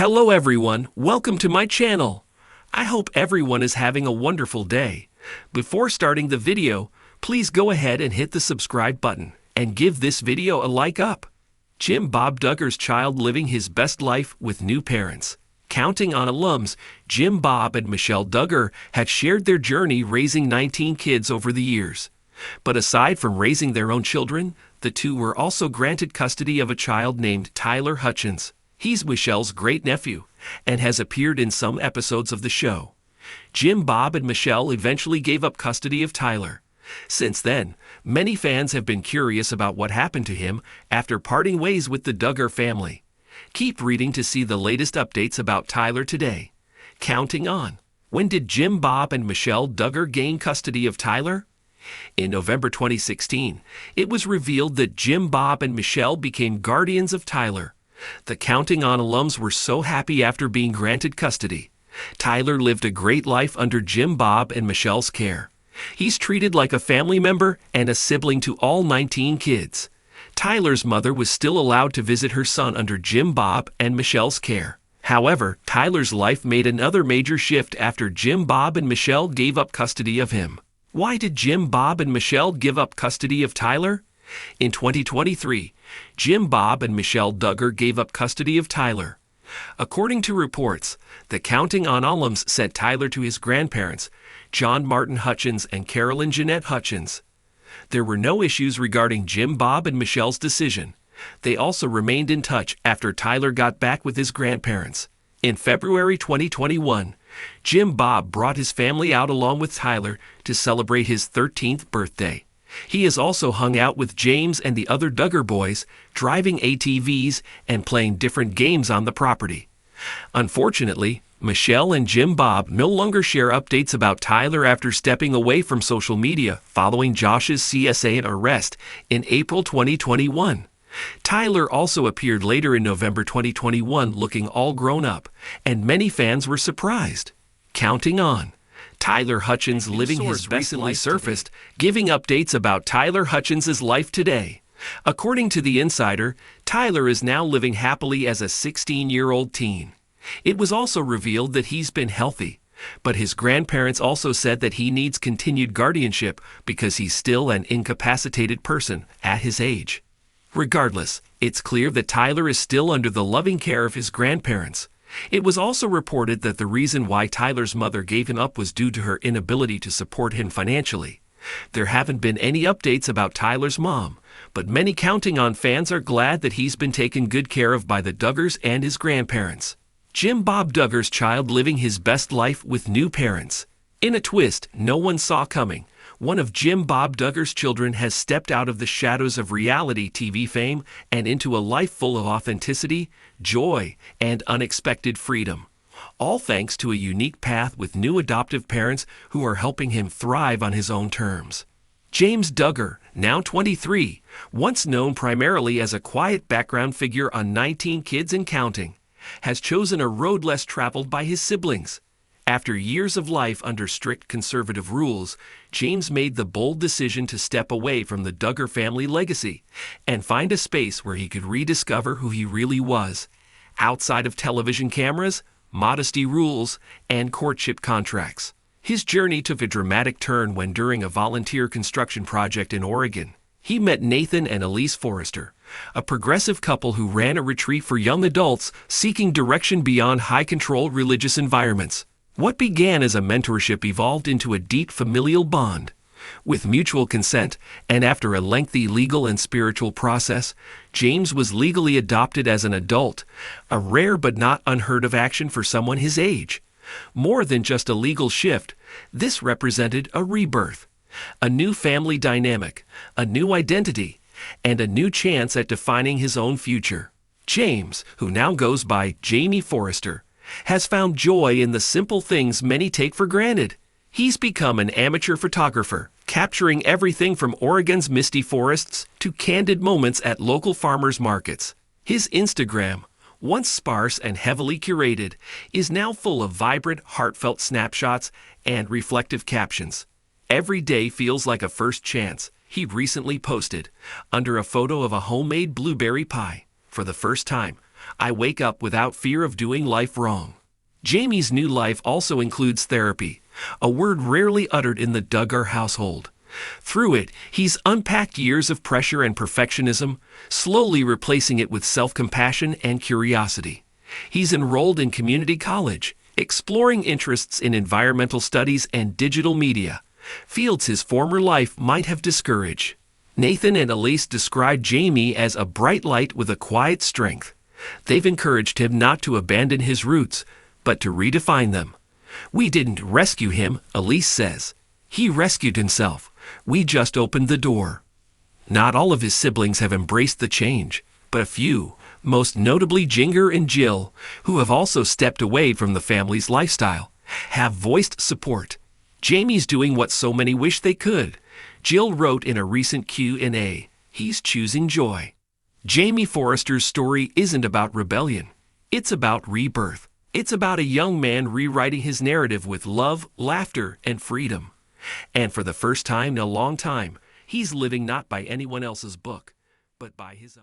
Hello everyone, welcome to my channel. I hope everyone is having a wonderful day. Before starting the video, please go ahead and hit the subscribe button and give this video a like up. Jim Bob Duggar's child living his best life with new parents. Counting on alums, Jim Bob and Michelle Duggar had shared their journey raising 19 kids over the years. But aside from raising their own children, the two were also granted custody of a child named Tyler Hutchins. He's Michelle's great-nephew and has appeared in some episodes of the show. Jim Bob and Michelle eventually gave up custody of Tyler. Since then, many fans have been curious about what happened to him after parting ways with the Duggar family. Keep reading to see the latest updates about Tyler today. Counting on. When did Jim Bob and Michelle Duggar gain custody of Tyler? In November 2016, it was revealed that Jim Bob and Michelle became guardians of Tyler. The Counting On alums were so happy after being granted custody. Tyler lived a great life under Jim Bob and Michelle's care. He's treated like a family member and a sibling to all 19 kids. Tyler's mother was still allowed to visit her son under Jim Bob and Michelle's care. However, Tyler's life made another major shift after Jim Bob and Michelle gave up custody of him. Why did Jim Bob and Michelle give up custody of Tyler? In 2023, Jim Bob and Michelle Duggar gave up custody of Tyler. According to reports, the Counting On alums sent Tyler to his grandparents, John Martin Hutchins and Carolyn Jeanette Hutchins. There were no issues regarding Jim Bob and Michelle's decision. They also remained in touch after Tyler got back with his grandparents. In February 2021, Jim Bob brought his family out along with Tyler to celebrate his 13th birthday. He has also hung out with James and the other Duggar boys, driving ATVs and playing different games on the property. Unfortunately, Michelle and Jim Bob no longer share updates about Tyler after stepping away from social media following Josh's CSA arrest in April 2021. Tyler also appeared later in November 2021 looking all grown up, and many fans were surprised. Counting On. Tyler Hutchins living his best recently surfaced, giving updates about Tyler Hutchins' life today. According to The Insider, Tyler is now living happily as a 16-year-old teen. It was also revealed that he's been healthy, but his grandparents also said that he needs continued guardianship because he's still an incapacitated person at his age. Regardless, it's clear that Tyler is still under the loving care of his grandparents. It was also reported that the reason why Tyler's mother gave him up was due to her inability to support him financially. There haven't been any updates about Tyler's mom, but many Counting On fans are glad that he's been taken good care of by the Duggars and his grandparents. Jim Bob Duggar's child living his best life with new parents. In a twist no one saw coming, one of Jim Bob Duggar's children has stepped out of the shadows of reality TV fame and into a life full of authenticity, joy, and unexpected freedom. All thanks to a unique path with new adoptive parents who are helping him thrive on his own terms. James Duggar, now 23, once known primarily as a quiet background figure on 19 Kids and Counting, has chosen a road less traveled by his siblings. After years of life under strict conservative rules, James made the bold decision to step away from the Duggar family legacy and find a space where he could rediscover who he really was, outside of television cameras, modesty rules, and courtship contracts. His journey took a dramatic turn when, during a volunteer construction project in Oregon, he met Nathan and Elise Forrester, a progressive couple who ran a retreat for young adults seeking direction beyond high-control religious environments. What began as a mentorship evolved into a deep familial bond. With mutual consent, and after a lengthy legal and spiritual process, James was legally adopted as an adult, a rare but not unheard of action for someone his age. More than just a legal shift, this represented a rebirth, a new family dynamic, a new identity, and a new chance at defining his own future. James, who now goes by Jamie Forrester, has found joy in the simple things many take for granted. He's become an amateur photographer, capturing everything from Oregon's misty forests to candid moments at local farmers markets. His Instagram, once sparse and heavily curated, is now full of vibrant, heartfelt snapshots and reflective captions. Every day feels like a first chance, he recently posted, under a photo of a homemade blueberry pie. For the first time, I wake up without fear of doing life wrong. Jamie's new life also includes therapy, a word rarely uttered in the Duggar household. Through it, he's unpacked years of pressure and perfectionism, slowly replacing it with self-compassion and curiosity. He's enrolled in community college, exploring interests in environmental studies and digital media, fields his former life might have discouraged. Nathan and Elise describe Jamie as a bright light with a quiet strength. They've encouraged him not to abandon his roots, but to redefine them. "We didn't rescue him," Elise says. "He rescued himself. We just opened the door." Not all of his siblings have embraced the change, but a few, most notably Duggar and Jill, who have also stepped away from the family's lifestyle, have voiced support. Jamie's doing what so many wish they could. Jill wrote in a recent Q&A, "He's choosing joy." Jamie Forrester's story isn't about rebellion. It's about rebirth. It's about a young man rewriting his narrative with love, laughter, and freedom. And for the first time in a long time, he's living not by anyone else's book, but by his own.